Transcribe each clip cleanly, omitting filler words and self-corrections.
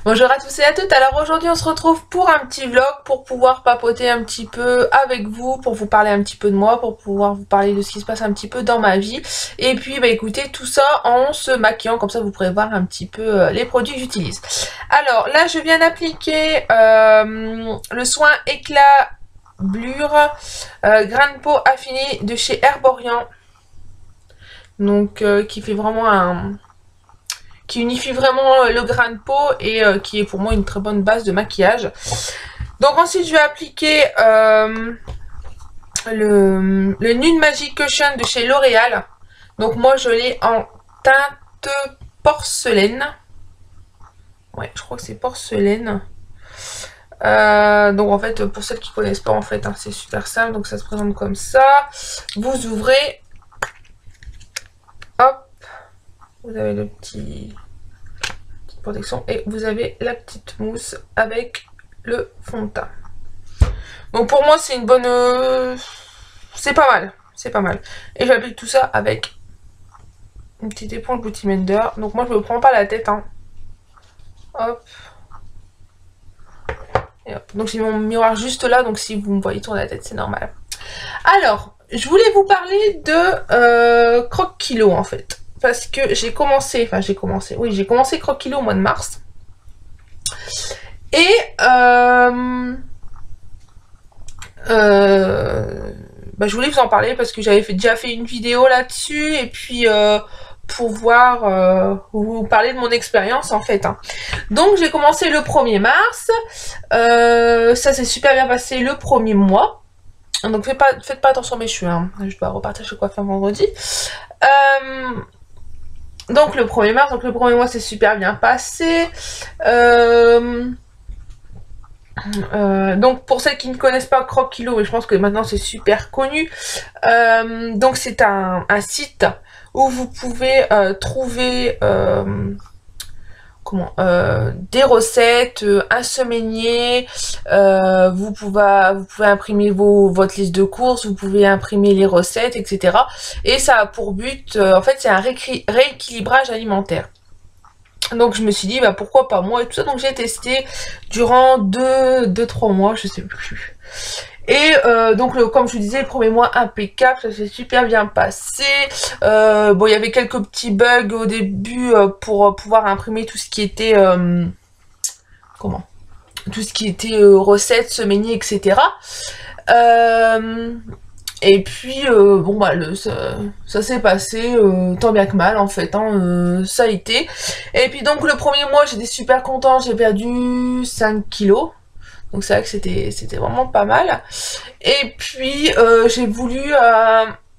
Bonjour à tous et à toutes, alors aujourd'hui on se retrouve pour un petit vlog pour pouvoir papoter un petit peu avec vous, pour vous parler un petit peu de moi, pour pouvoir vous parler de ce qui se passe un petit peu dans ma vie. Et puis bah écoutez, tout ça en se maquillant, comme ça vous pourrez voir un petit peu les produits que j'utilise. Alors là je viens d'appliquer le soin éclat blure grain de peau affiné de chez Herborian. Donc qui fait vraiment qui unifie vraiment le grain de peau et qui est pour moi une très bonne base de maquillage. Donc ensuite je vais appliquer le Nude Magic Cushion de chez L'Oréal. Donc moi je l'ai en teinte porcelaine. Ouais, je crois que c'est porcelaine. Donc en fait pour celles qui connaissent pas en fait hein, c'est super simple. Donc ça se présente comme ça. Vous ouvrez, hop, vous avez le petit protection et vous avez la petite mousse avec le fond de teint. Donc pour moi c'est une bonne c'est pas mal, c'est pas mal. Et j'applique tout ça avec une petite éponge Beauty Blender. Donc moi je me prends pas la tête hein. Hop. Et hop. Donc j'ai mon miroir juste là, donc si vous me voyez tourner la tête c'est normal. Alors je voulais vous parler de Croque Kilo en fait. Parce que j'ai commencé Croque Kilo au mois de mars. Et bah, je voulais vous en parler parce que j'avais déjà fait une vidéo là-dessus. Et puis pour vous parler de mon expérience en fait. Hein. Donc j'ai commencé le 1er mars. Ça s'est super bien passé le premier mois. Donc faites pas attention à mes cheveux. Hein. Je dois repartir chez coiffeur vendredi. Donc le 1er mars, donc le premier mois c'est super bien passé. Donc pour celles qui ne connaissent pas Croque Kilo, mais je pense que maintenant c'est super connu. Donc c'est un site où vous pouvez trouver des recettes, un semainier, vous pouvez imprimer votre liste de courses, vous pouvez imprimer les recettes, etc. Et ça a pour but, en fait c'est un rééquilibrage alimentaire. Donc je me suis dit bah pourquoi pas moi et tout ça, donc j'ai testé durant 2-3 mois, je sais plus. Et donc comme je vous disais, le premier mois impeccable, ça s'est super bien passé. Bon, il y avait quelques petits bugs au début pour pouvoir imprimer tout ce qui était recettes, semainiers, etc. Et puis bon bah ça s'est passé tant bien que mal en fait, hein, ça a été. Et puis donc le premier mois j'étais super contente, j'ai perdu 5 kilos. Donc c'est vrai que c'était vraiment pas mal. Et puis j'ai voulu,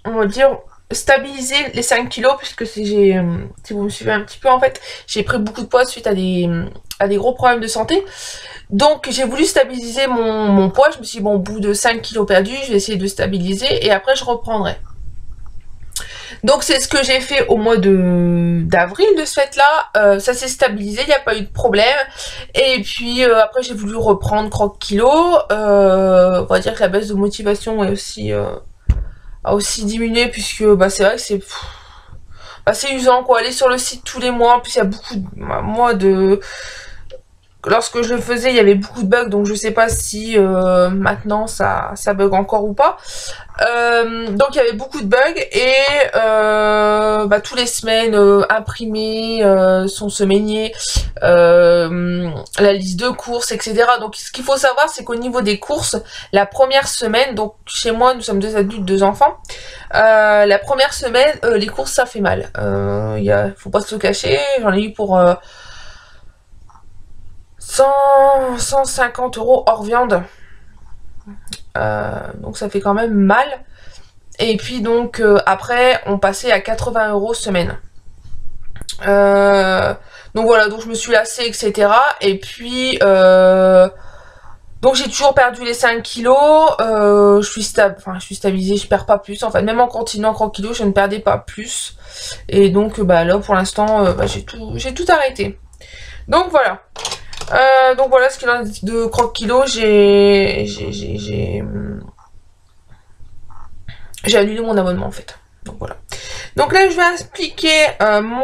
on va dire, stabiliser les 5 kilos, puisque si vous me suivez un petit peu en fait, j'ai pris beaucoup de poids suite à des gros problèmes de santé. Donc j'ai voulu stabiliser mon poids, je me suis dit bon au bout de 5 kilos perdus, je vais essayer de stabiliser et après je reprendrai. Donc c'est ce que j'ai fait au mois d'avril de ce fait là, ça s'est stabilisé, il n'y a pas eu de problème. Et puis après j'ai voulu reprendre Croque Kilo, on va dire que la baisse de motivation est aussi, a aussi diminué puisque bah, c'est vrai que c'est assez usant quoi, aller sur le site tous les mois, en plus il y a beaucoup de... Lorsque je le faisais, il y avait beaucoup de bugs, donc je sais pas si maintenant ça bug encore ou pas. Donc il y avait beaucoup de bugs et bah, tous les semaines imprimer son semainier, la liste de courses, etc. Donc ce qu'il faut savoir, c'est qu'au niveau des courses, la première semaine, donc chez moi nous sommes 2 adultes, 2 enfants, la première semaine, les courses ça fait mal. Faut pas se le cacher, j'en ai eu pour 150 € hors viande. Donc ça fait quand même mal. Et puis donc après on passait à 80 € semaine. Donc voilà, donc je me suis lassée, etc. Et puis donc j'ai toujours perdu les 5 kilos. Je suis stabilisée, je perds pas plus. En fait, même en continuant Croque Kilo, je ne perdais pas plus. Et donc bah là pour l'instant bah, j'ai tout arrêté. Donc voilà. Donc voilà ce qu'il en est de Croque Kilo. J'ai annulé mon abonnement en fait. Donc voilà. Donc là je vais appliquer mon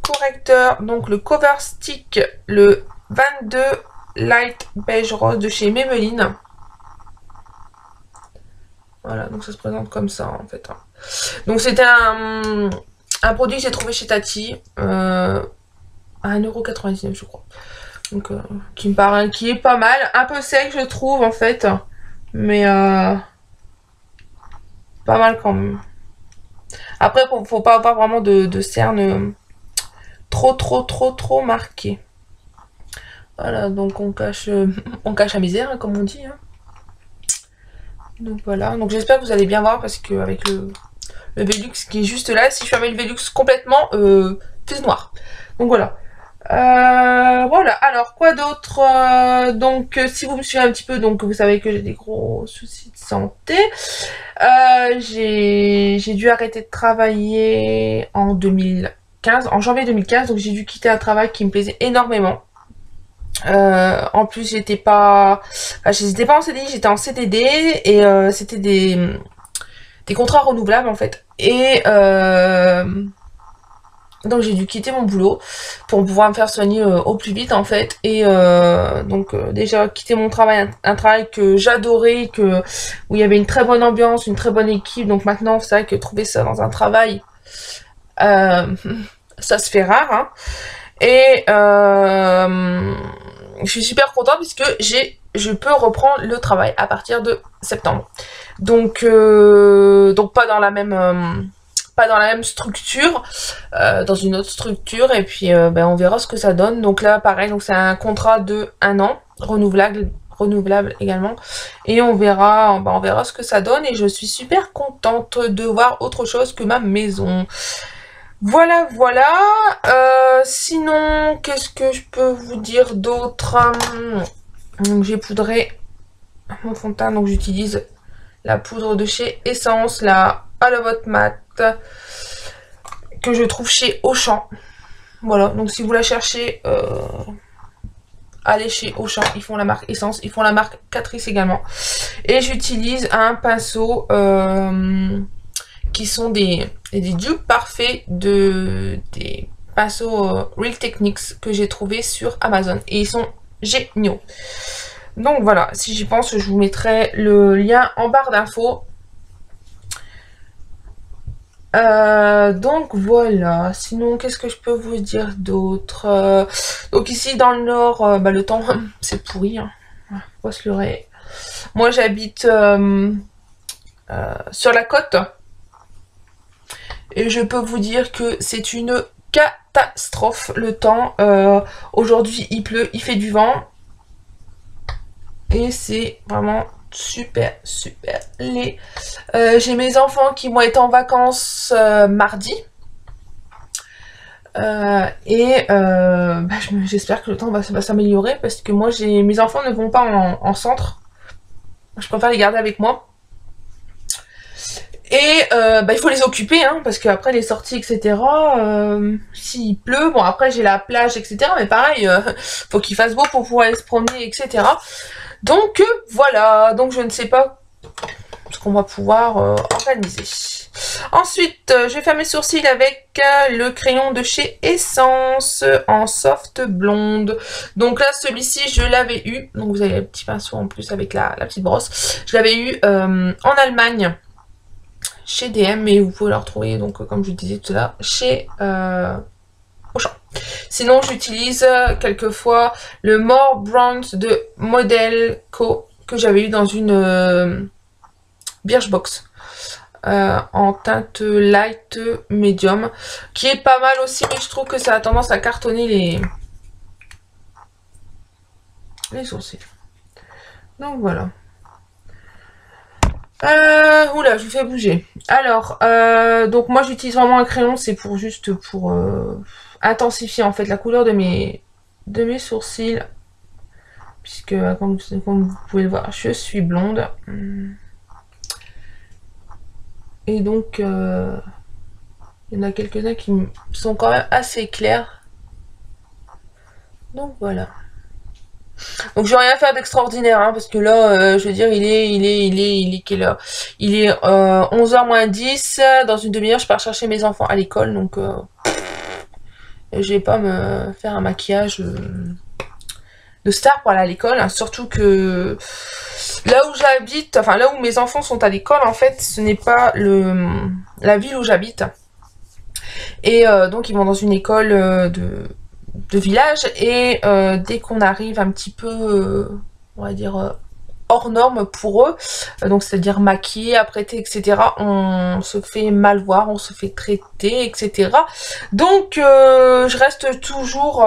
correcteur, donc le Cover Stick, le 22 Light Beige Rose de chez Maybelline. Voilà, donc ça se présente comme ça en fait. Donc c'était un produit que j'ai trouvé chez Tati à 1,99 € je crois. Donc qui me paraît, qui est pas mal. Un peu sec je trouve en fait. Mais pas mal quand même. Après faut pas avoir vraiment de cernes trop marquées. Voilà, donc on cache la misère hein, comme on dit. Hein. Donc voilà, donc j'espère que vous allez bien voir parce que avec le Velux qui est juste là, si je fermais le Velux complètement, c'est noir. Donc voilà. Voilà, alors quoi d'autre donc si vous me suivez un petit peu, donc vous savez que j'ai des gros soucis de santé. J'ai dû arrêter de travailler en 2015, en janvier 2015, donc j'ai dû quitter un travail qui me plaisait énormément. En plus j'étais pas en CDI, j'étais en CDD et c'était des contrats renouvelables en fait. Et donc j'ai dû quitter mon boulot pour pouvoir me faire soigner au plus vite en fait. Et donc déjà quitter mon travail, un travail que j'adorais, où il y avait une très bonne ambiance, une très bonne équipe. Donc maintenant c'est vrai que trouver ça dans un travail, ça se fait rare. Hein. Et je suis super contente puisque je peux reprendre le travail à partir de septembre. Donc pas dans la même structure, dans une autre structure, et puis on verra ce que ça donne. Donc là pareil, donc c'est un contrat de 1 an, renouvelable également, et on verra ce que ça donne, et je suis super contente de voir autre chose que ma maison. Voilà, voilà. Sinon, qu'est-ce que je peux vous dire d'autre? Donc j'ai poudré mon fond de teint, donc j'utilise la poudre de chez Essence, la All About Matte, que je trouve chez Auchan. Voilà, donc si vous la cherchez, allez chez Auchan, ils font la marque Essence, ils font la marque Catrice également. Et j'utilise un pinceau qui sont des dupes parfaits des pinceaux Real Techniques que j'ai trouvé sur Amazon. Et ils sont géniaux. Donc voilà, si j'y pense, je vous mettrai le lien en barre d'infos. Donc voilà, sinon qu'est-ce que je peux vous dire d'autre? Donc ici dans le nord, le temps c'est pourri, hein. Faut pas se leurrer. Moi j'habite sur la côte et je peux vous dire que c'est une catastrophe le temps. Aujourd'hui il pleut, il fait du vent et c'est vraiment super laid. J'ai mes enfants qui vont être en vacances mardi. J'espère que le temps va s'améliorer parce que moi mes enfants ne vont pas en centre. Je préfère les garder avec moi. Et il faut les occuper, hein, parce qu'après les sorties, etc. S'il pleut, bon après j'ai la plage, etc. Mais pareil, faut qu'il fasse beau pour pouvoir aller se promener, etc. Donc voilà, donc je ne sais pas ce qu'on va pouvoir organiser. Ensuite, je vais faire mes sourcils avec le crayon de chez Essence en soft blonde. Donc là, celui-ci, je l'avais eu. Donc vous avez le petit pinceau en plus avec la petite brosse. Je l'avais eu en Allemagne chez DM, mais vous pouvez le retrouver, donc comme je vous disais tout à l'heure, chez Auchan. Sinon, j'utilise quelquefois le More Bronze de Model Co que j'avais eu dans une Birchbox en teinte light medium, qui est pas mal aussi, mais je trouve que ça a tendance à cartonner les sourcils. Donc voilà. Oula, je vous fais bouger. Alors, donc moi j'utilise vraiment un crayon, c'est pour intensifier en fait la couleur de mes sourcils, puisque comme vous pouvez le voir, je suis blonde. Et donc, il y en a quelques-uns qui sont quand même assez clairs. Donc voilà. Donc je vais rien faire d'extraordinaire, hein, parce que là, je veux dire, il est quelle heure? Il est 11h moins 10, dans une demi-heure, je pars chercher mes enfants à l'école, donc je vais pas me faire un maquillage de stars pour aller à l'école, hein, surtout que là où j'habite, enfin là où mes enfants sont à l'école, en fait, ce n'est pas la ville où j'habite. Et donc ils vont dans une école de village, et dès qu'on arrive un petit peu, on va dire, hors norme pour eux, donc c'est-à-dire maquillés, apprêtés, etc., on se fait mal voir, on se fait traiter, etc. Donc je reste toujours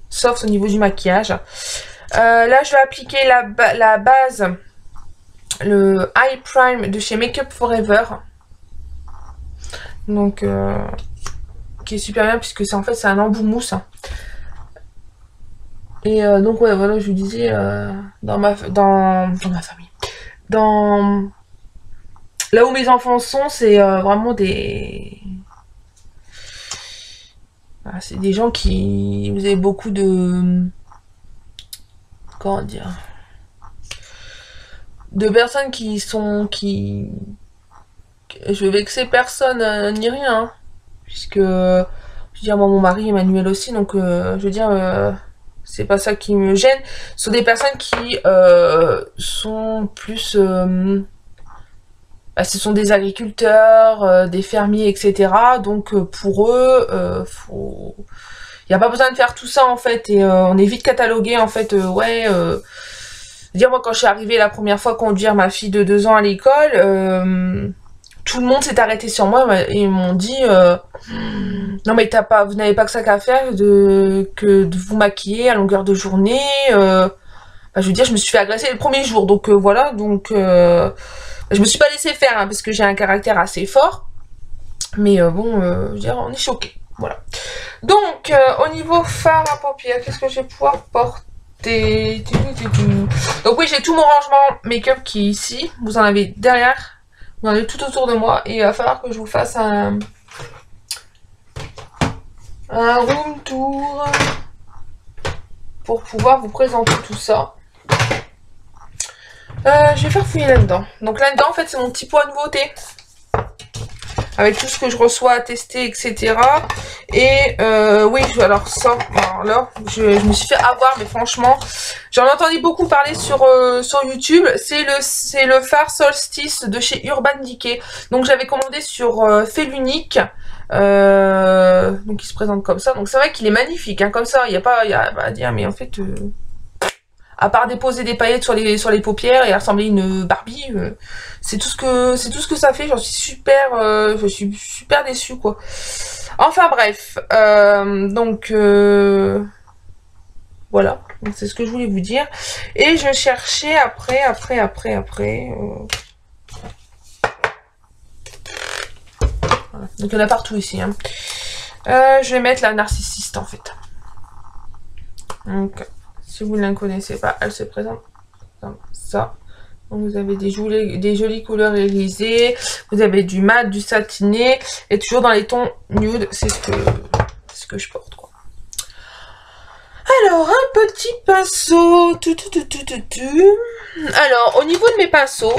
sauf au niveau du maquillage. Là je vais appliquer la base, le Eye Prime de chez Make Up Forever, donc qui est super bien puisque c'est en fait c'est un embout mousse. Et donc ouais, voilà, je vous disais, dans ma famille, dans là où mes enfants sont, c'est vraiment c'est des gens qui, vous avez beaucoup de, comment dire, de personnes je vais vexer personne ni rien, hein, puisque je veux dire, moi mon mari Emmanuel aussi, donc je veux dire, c'est pas ça qui me gêne. Ce sont des personnes qui sont plus, ce sont des agriculteurs, des fermiers, etc. Donc pour eux, il n'y a pas besoin de faire tout ça en fait, et on est vite catalogué en fait, ouais. Dire, moi quand je suis arrivée la première fois conduire ma fille de 2 ans à l'école, tout le monde s'est arrêté sur moi et ils m'ont dit non mais vous n'avez pas que ça qu'à faire que de vous maquiller à longueur de journée. Je veux dire, je me suis fait agresser le premier jour, donc voilà, donc je me suis pas laissée faire, hein, parce que j'ai un caractère assez fort, mais bon, je veux dire, on est choqués, voilà. Donc au niveau fard à paupières, qu'est-ce que je vais pouvoir porter? Donc oui, j'ai tout mon rangement make-up qui est ici, vous en avez derrière. Vous en avez tout autour de moi, et il va falloir que je vous fasse un room tour pour pouvoir vous présenter tout ça. Je vais faire fouiller là-dedans. Donc là-dedans, en fait, c'est mon petit pot à nouveauté, avec tout ce que je reçois à tester, etc. Et oui, alors ça, alors là, je me suis fait avoir, mais franchement, j'en ai entendu beaucoup parler sur YouTube. C'est le fard Solstice de chez Urban Decay. Donc j'avais commandé sur Fait l'Unique. Donc il se présente comme ça. Donc c'est vrai qu'il est magnifique, hein, comme ça. Il n'y a pas à dire, mais en fait, à part déposer des paillettes sur les paupières et ressembler à une Barbie, c'est tout ce que ça fait. Je suis super déçue, quoi. Enfin bref, donc voilà, c'est ce que je voulais vous dire. Et je cherchais après. Voilà. Donc il y en a partout ici, hein. Je vais mettre la narcissiste en fait. Donc si vous ne la connaissez pas, elle se présente comme ça. Donc vous avez des jolies couleurs irisées, vous avez du mat, du satiné, et toujours dans les tons nude, c'est ce que je porte, quoi. Alors, un petit pinceau. Alors, au niveau de mes pinceaux,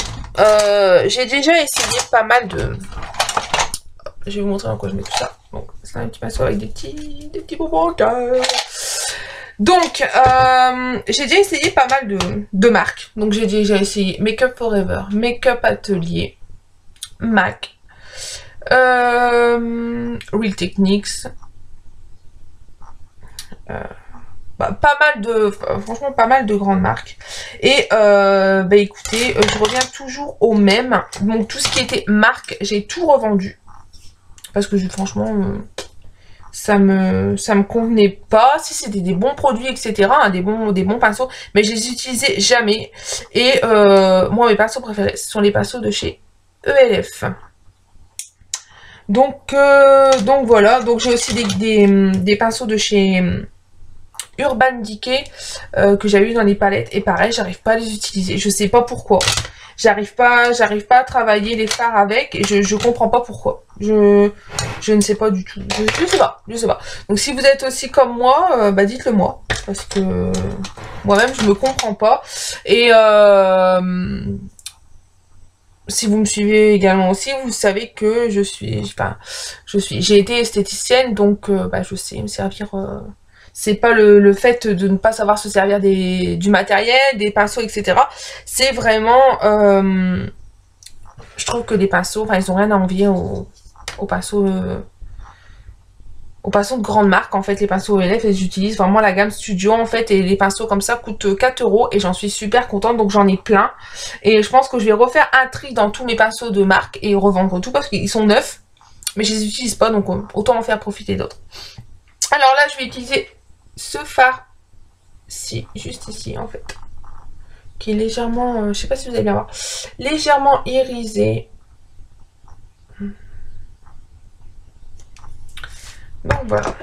j'ai déjà essayé pas mal de... Je vais vous montrer en quoi je mets tout ça. Donc, c'est un petit pinceau avec des petits bonbons. Donc, j'ai déjà essayé pas mal de marques. Donc, j'ai déjà essayé Make Up Forever, Make Up Atelier, MAC, Real Techniques, franchement, pas mal de grandes marques. Et, écoutez, je reviens toujours au même. Donc, tout ce qui était marque, j'ai tout revendu. Parce que, franchement... ça me convenait pas. Si c'était des bons produits, etc., hein, des bons pinceaux, mais je les utilisais jamais. Et moi, mes pinceaux préférés, ce sont les pinceaux de chez ELF. Donc voilà. Donc j'ai aussi des pinceaux de chez Urban Decay que j'avais eu dans les palettes. Et pareil, j'arrive pas à les utiliser. Je sais pas pourquoi. J'arrive pas à travailler les fards avec, et je comprends pas pourquoi. Je ne sais pas du tout. Je sais pas. Donc si vous êtes aussi comme moi, dites-le moi. Parce que moi-même, je me comprends pas. Et si vous me suivez également aussi, vous savez que j'ai été esthéticienne, donc je sais me servir C'est pas le fait de ne pas savoir se servir du matériel, des pinceaux, etc. C'est vraiment... je trouve que les pinceaux, enfin, ils ont rien à envier aux pinceaux... aux pinceaux de grande marque, en fait, les pinceaux ELF, et j'utilise vraiment la gamme Studio, en fait, et les pinceaux comme ça coûtent 4 € et j'en suis super contente, donc j'en ai plein. Et je pense que je vais refaire un tri dans tous mes pinceaux de marque et revendre tout parce qu'ils sont neufs, mais je les utilise pas, donc autant en faire profiter d'autres. Alors là, je vais utiliser ce fard-ci, juste ici, en fait, qui est légèrement, je sais pas si vous allez bien voir, légèrement irisé. Donc voilà.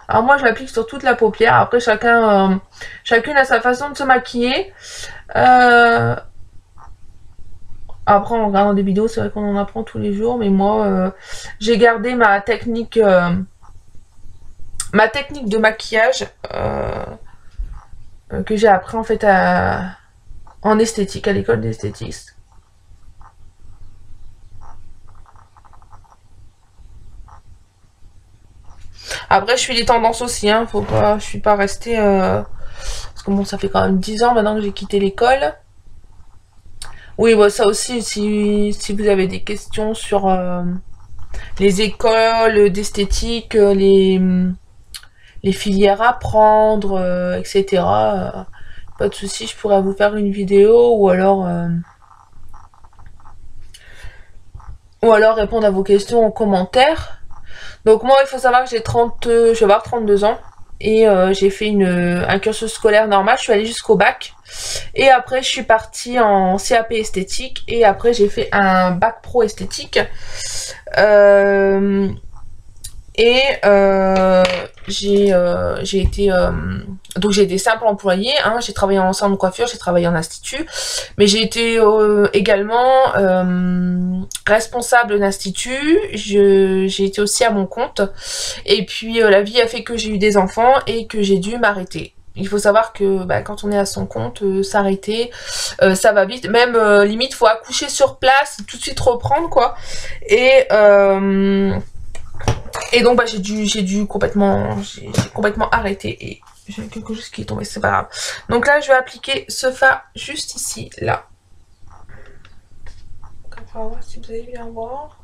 Alors moi je l'applique sur toute la paupière. Après chacune a sa façon de se maquiller. Après en regardant des vidéos c'est vrai qu'on en apprend tous les jours. Mais moi j'ai gardé ma technique de maquillage que j'ai appris en fait en esthétique, à l'école d'esthétique. Après, je suis les tendances aussi, hein. Faut pas, je suis pas restée... parce que bon, ça fait quand même 10 ans maintenant que j'ai quitté l'école. Oui, bah, ça aussi, si vous avez des questions sur les écoles d'esthétique, les filières à prendre, etc. Pas de souci, je pourrais vous faire une vidéo ou alors répondre à vos questions en commentaire. Donc moi, il faut savoir que je vais avoir 32 ans. Et j'ai fait un cursus scolaire normal, je suis allée jusqu'au bac. Et après, je suis partie en CAP esthétique. Et après, j'ai fait un bac pro esthétique. J'ai été... donc j'ai été simple employée, hein, j'ai travaillé en salon de coiffure, j'ai travaillé en institut. Mais j'ai été également responsable d'institut. J'ai été aussi à mon compte. Et puis la vie a fait que j'ai eu des enfants et que j'ai dû m'arrêter. Il faut savoir que bah, quand on est à son compte, s'arrêter, ça va vite. Même limite, faut accoucher sur place, tout de suite reprendre quoi. Et donc bah, j'ai complètement arrêter. Et j'ai quelque chose qui est tombé, c'est pas grave. Donc là, je vais appliquer ce fard juste ici, là. On va voir si vous allez bien voir.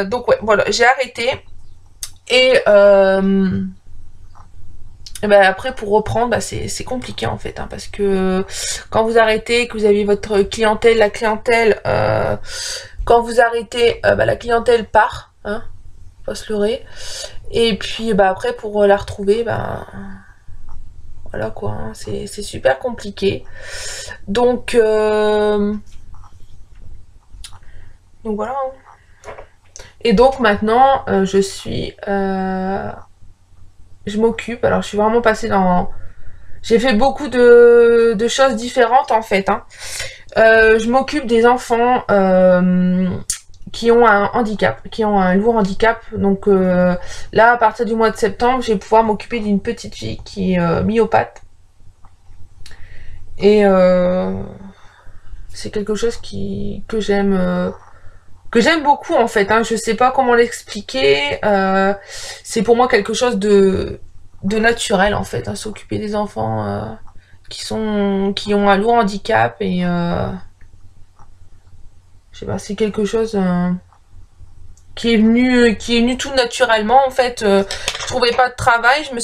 Donc ouais, voilà, j'ai arrêté. Et ben après pour reprendre, bah, c'est compliqué en fait, hein, parce que quand vous arrêtez, que vous avez votre clientèle, la clientèle, quand vous arrêtez, bah, la clientèle part, hein, faut pas se leurrer. Et puis bah après pour la retrouver, bah voilà quoi, hein, c'est super compliqué. Donc voilà. Hein. Et donc maintenant je m'occupe, alors je suis vraiment passée dans... J'ai fait beaucoup de choses différentes en fait. Hein. Je m'occupe des enfants qui ont un handicap, qui ont un lourd handicap. Donc là, à partir du mois de septembre, je vais pouvoir m'occuper d'une petite fille qui est myopathe. Et c'est quelque chose que j'aime beaucoup en fait. Hein. Je sais pas comment l'expliquer. C'est pour moi quelque chose de naturel en fait. Hein. S'occuper des enfants qui ont un lourd handicap et je sais pas, c'est quelque chose qui est venu tout naturellement en fait. Je trouvais pas de travail, je me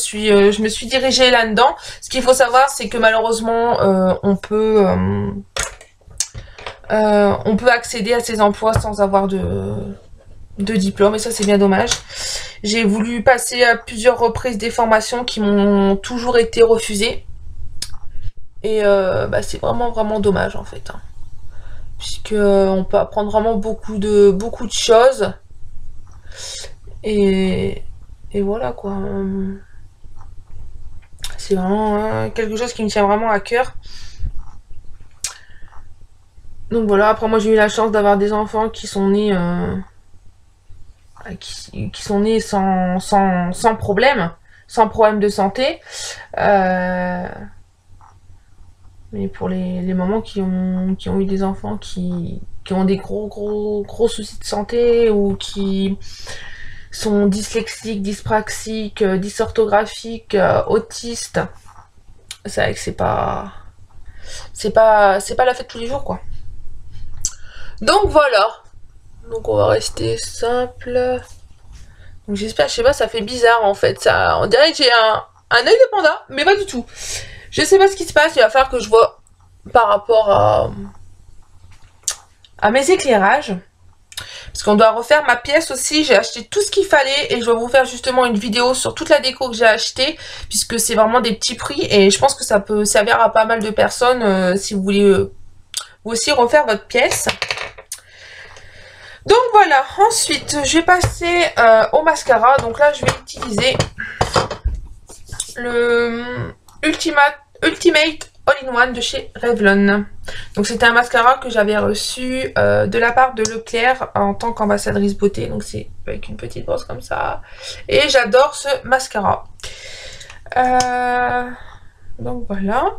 suis dirigée là-dedans. Ce qu'il faut savoir, c'est que malheureusement on peut accéder à ces emplois sans avoir de diplôme et ça c'est bien dommage. J'ai voulu passer à plusieurs reprises des formations qui m'ont toujours été refusées et bah, c'est vraiment dommage en fait. Hein. Puisque on peut apprendre vraiment beaucoup de choses et voilà quoi. C'est vraiment quelque chose qui me tient vraiment à cœur. Donc voilà, après moi j'ai eu la chance d'avoir des enfants qui sont nés qui sont nés sans problème de santé. Mais pour les mamans qui ont eu des enfants qui ont des gros soucis de santé ou qui sont dyslexiques, dyspraxiques, dysorthographiques, autistes, c'est vrai que c'est pas la fête tous les jours, quoi. Donc voilà. Donc on va rester simple. Donc j'espère, je sais pas, ça fait bizarre en fait. Ça, on dirait que j'ai un œil de panda, mais pas du tout. Je sais pas ce qui se passe, il va falloir que je vois par rapport à mes éclairages. Parce qu'on doit refaire ma pièce aussi, j'ai acheté tout ce qu'il fallait et je vais vous faire justement une vidéo sur toute la déco que j'ai acheté, puisque c'est vraiment des petits prix et je pense que ça peut servir à pas mal de personnes si vous voulez vous aussi refaire votre pièce. Donc voilà, ensuite je vais passer au mascara. Donc là je vais utiliser le Ultimate All-in-One de chez Revlon. Donc c'était un mascara que j'avais reçu de la part de Leclerc en tant qu'ambassadrice beauté. Donc c'est avec une petite brosse comme ça. Et j'adore ce mascara. Donc voilà.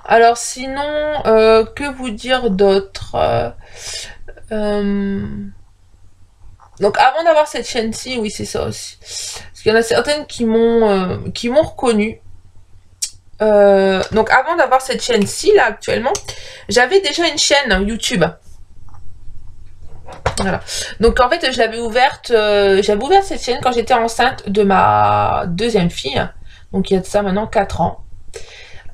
Alors sinon, que vous dire d'autre donc avant d'avoir cette chaîne-ci, oui c'est ça aussi. Parce qu'il y en a certaines qui m'ont reconnu. Donc avant d'avoir cette chaîne-ci là actuellement, j'avais déjà une chaîne YouTube. Voilà. Donc en fait je l'avais ouverte, j'avais ouvert cette chaîne quand j'étais enceinte de ma deuxième fille. Donc il y a de ça maintenant 4 ans.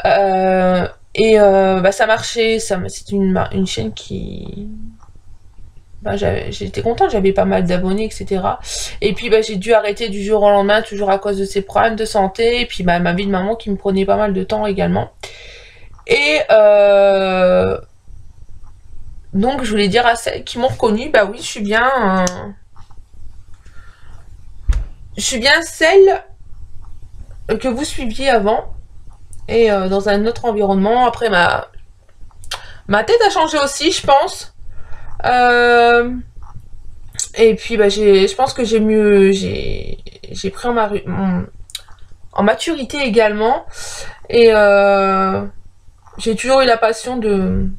Bah, ça marchait, c'est une chaîne qui... Bah, j'étais contente, j'avais pas mal d'abonnés, etc. Et puis bah, j'ai dû arrêter du jour au lendemain, toujours à cause de ces problèmes de santé, et puis bah, ma vie de maman qui me prenait pas mal de temps également. Et donc je voulais dire à celles qui m'ont reconnue, bah oui, je suis bien celle que vous suiviez avant, et dans un autre environnement. Après ma tête a changé aussi, je pense. Et puis bah je pense que j'ai pris en maturité également, et j'ai toujours eu la passion de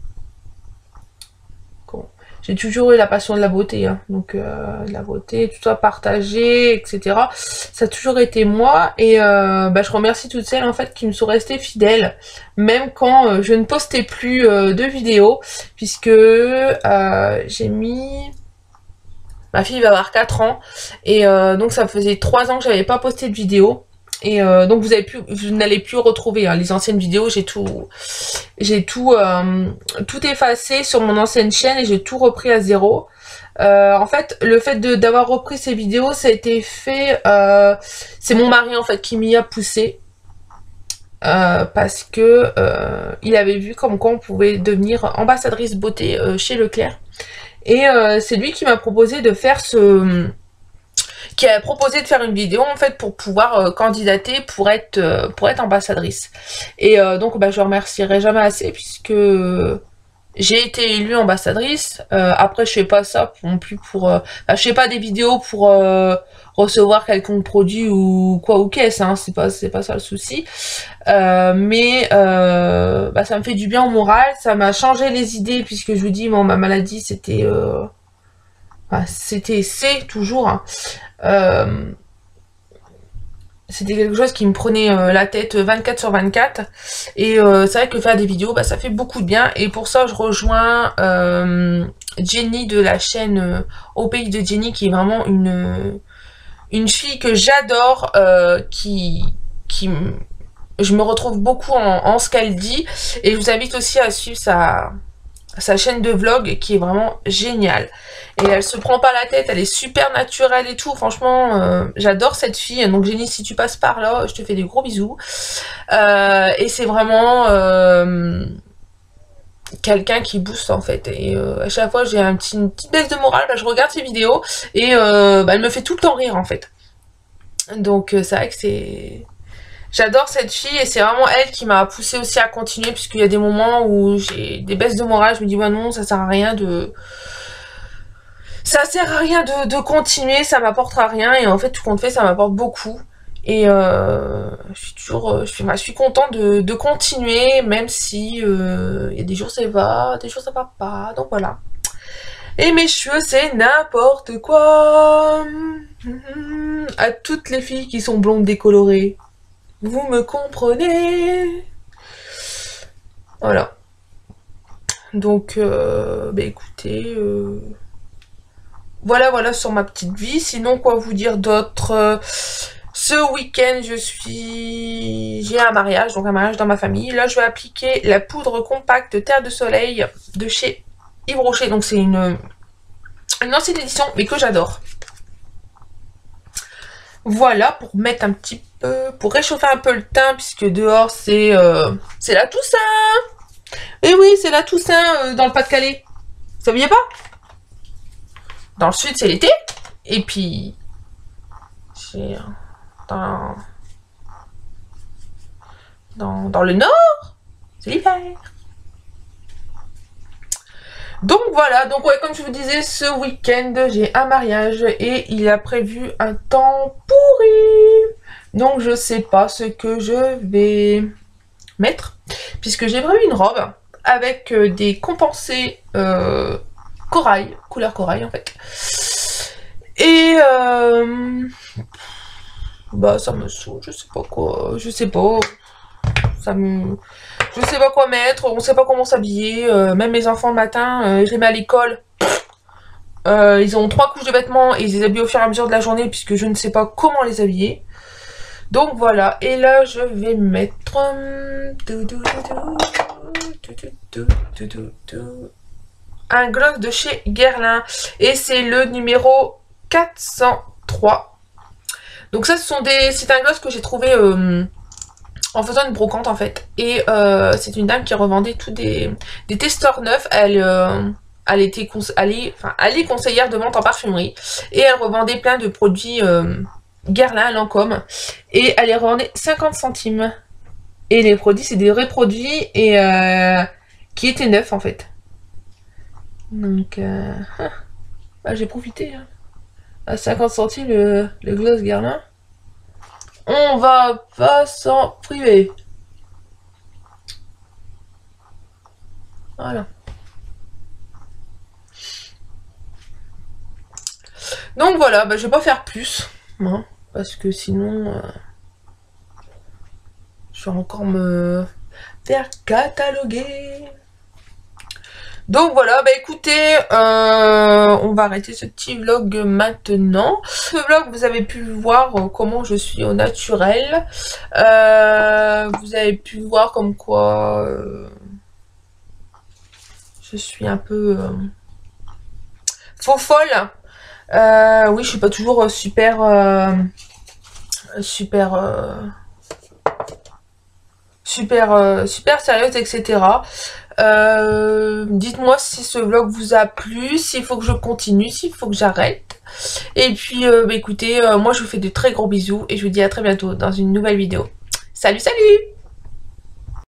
la beauté, hein. Donc la beauté, tout ça partagé, etc. Ça a toujours été moi, et bah, je remercie toutes celles en fait qui me sont restées fidèles, même quand je ne postais plus de vidéos, puisque j'ai mis... Ma fille va avoir 4 ans, et donc ça faisait 3 ans que j'avais pas posté de vidéo. Et donc vous n'allez plus retrouver hein, les anciennes vidéos. J'ai tout effacé sur mon ancienne chaîne et j'ai tout repris à zéro. En fait, le fait d'avoir repris ces vidéos, ça a été fait. C'est mon mari en fait qui m'y a poussé. Parce que il avait vu comme quoi on pouvait devenir ambassadrice beauté chez Leclerc. Et c'est lui qui m'a proposé de faire qui a proposé de faire une vidéo en fait pour pouvoir candidater pour être ambassadrice. Et donc bah, je remercierai jamais assez, puisque j'ai été élue ambassadrice. Après je fais pas ça non plus pour je fais pas des vidéos pour recevoir quelconque produit ou quoi ou qu'est-ce, hein, c'est pas ça le souci. Mais bah, ça me fait du bien au moral, ça m'a changé les idées, puisque je vous dis, bon, ma maladie c'était c'est toujours hein, c'était quelque chose qui me prenait la tête 24/24, et c'est vrai que faire des vidéos, bah, ça fait beaucoup de bien, et pour ça je rejoins Jenny de la chaîne Au Pays de Jenny, qui est vraiment une fille que j'adore, je me retrouve beaucoup en ce qu'elle dit, et je vous invite aussi à suivre sa chaîne de vlog qui est vraiment géniale. Et elle se prend pas la tête, elle est super naturelle et tout. Franchement, j'adore cette fille. Donc Jenny, si tu passes par là, je te fais des gros bisous. Et c'est vraiment quelqu'un qui booste en fait. Et à chaque fois, j'ai une petite baisse de morale. Bah, je regarde ses vidéos et bah, elle me fait tout le temps rire en fait. Donc c'est vrai que c'est... J'adore cette fille, et c'est vraiment elle qui m'a poussée aussi à continuer, puisqu'il y a des moments où j'ai des baisses de morale, je me dis bah non, ça sert à rien de continuer, ça m'apportera rien, et en fait tout compte fait ça m'apporte beaucoup. Et je suis contente de continuer, même si il y a des jours ça va, des jours ça va pas, donc voilà. Et mes cheveux, c'est n'importe quoi. À toutes les filles qui sont blondes décolorées, vous me comprenez? Voilà. Donc, bah écoutez, voilà sur ma petite vie. Sinon, quoi vous dire d'autre? Ce week-end, j'ai un mariage, donc un mariage dans ma famille. Là, je vais appliquer la poudre compacte Terre de Soleil de chez Yves Rocher. Donc, c'est une ancienne édition, mais que j'adore. Voilà, pour mettre un petit peu, pour réchauffer un peu le teint, puisque dehors, c'est la Toussaint. Et oui, c'est la Toussaint dans le Pas-de-Calais. Vous saviez pas? Dans le sud, c'est l'été. Et puis, c'est dans le nord, c'est l'hiver. Donc voilà, donc ouais, comme je vous disais, ce week-end, j'ai un mariage et il a prévu un temps pourri. Donc je sais pas ce que je vais mettre, puisque j'ai prévu une robe avec des compensés corail, couleur corail en fait. Et bah ça me saoule, je sais pas quoi, je sais pas. Je sais pas quoi mettre, on sait pas comment s'habiller. Même mes enfants le matin, je les mets à l'école. Ils ont 3 couches de vêtements et ils les habillent au fur et à mesure de la journée puisque je ne sais pas comment les habiller. Donc voilà, et là je vais mettre un gloss de chez Guerlain et c'est le numéro 403. Donc ça c'est un gloss que j'ai trouvé en faisant une brocante en fait. Et c'est une dame qui revendait tous des testeurs neufs. Elle est conseillère de vente en parfumerie. Et elle revendait plein de produits Guerlain, Lancôme. Et elle les revendait 50 centimes. Et les produits, c'est des vrais produits et qui étaient neufs en fait. Donc bah, j'ai profité. Hein. À 50 centimes le gloss Guerlain. On va pas s'en priver. Voilà. Donc voilà, bah, je vais pas faire plus. Hein, parce que sinon... je vais encore me faire cataloguer. Donc voilà, bah écoutez, on va arrêter ce petit vlog maintenant. Ce vlog, vous avez pu voir comment je suis au naturel. Vous avez pu voir comme quoi je suis un peu faux folle. Oui, je suis pas toujours super sérieuse, etc. Dites-moi si ce vlog vous a plu, s'il faut que je continue, s'il faut que j'arrête. Et puis, bah, écoutez, moi je vous fais de très gros bisous et je vous dis à très bientôt dans une nouvelle vidéo. Salut, salut!